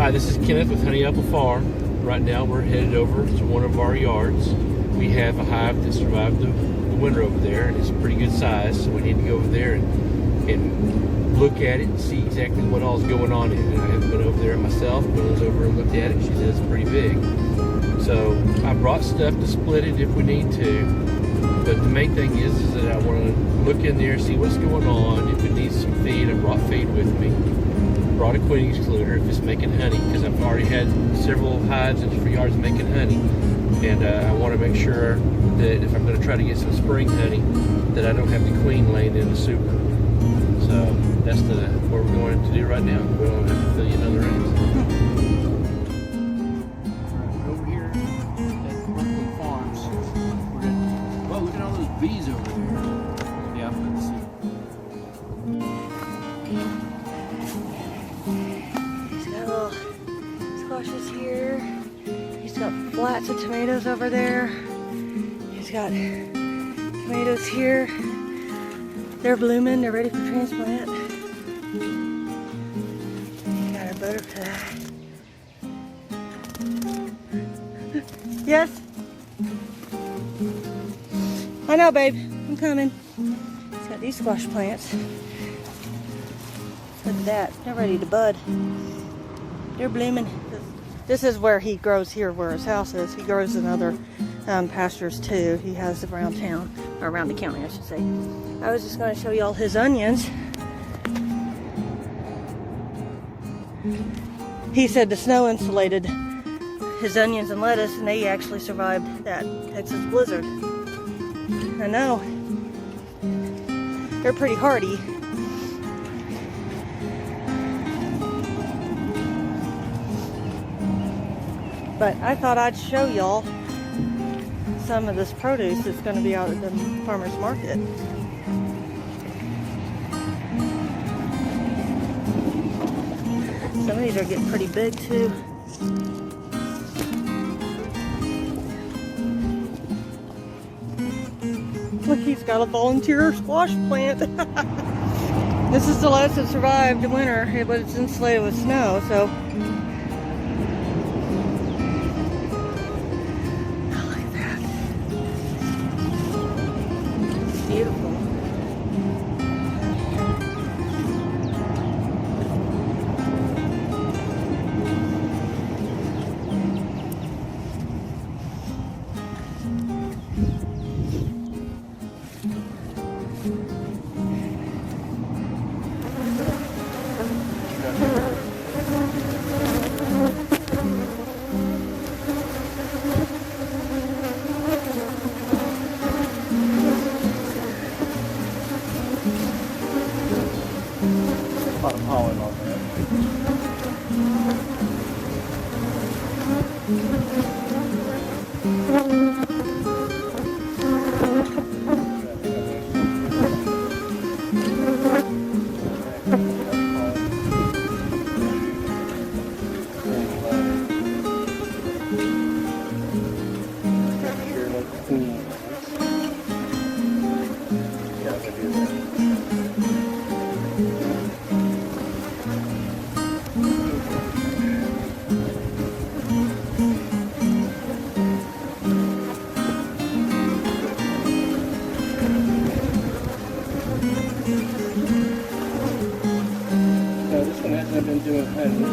Hi, this is Kenneth with Honey Apple Farm. Right now we're headed over to one of our yards. We have a hive that survived the winter over there, and it's a pretty good size, so we need to go over there and look at it and see exactly what all's going on in it. I haven't been over there myself, but I was over and looked at it. She says it's pretty big. So I brought stuff to split it if we need to, but the main thing is that I want to look in there and see what's going on. If it needs some feed, I brought feed with me. Brought a queen excluder if it's making honey, because I've already had several hives in different yards making honey, and I want to make sure that if I'm going to try to get some spring honey, that I don't have the queen laying in the super. So that's what we're going to do right now. We don't have to fill you another eggs. Over here at Bourquin Farms, well, look at all those bees over there. Yeah, let's see. Squashes here. He's got flats of tomatoes over there. He's got tomatoes here. They're blooming. They're ready for transplant. Got a butterfly. Yes? I know, babe. I'm coming. He's got these squash plants. Look at that. They're ready to bud. They're blooming. This is where he grows here, where his house is. He grows in other pastures too. He has around town, or around the county, I should say. I was just going to show y'all his onions. He said the snow insulated his onions and lettuce, and they actually survived that Texas blizzard. I know. They're pretty hardy. But I thought I'd show y'all some of this produce that's going to be out at the farmer's market. Some of these are getting pretty big too. Look, he's got a volunteer squash plant. This is the lettuce that survived the winter, but it's insulated with snow, so. Beautiful. A lot of pollen on that. I've been doing honey.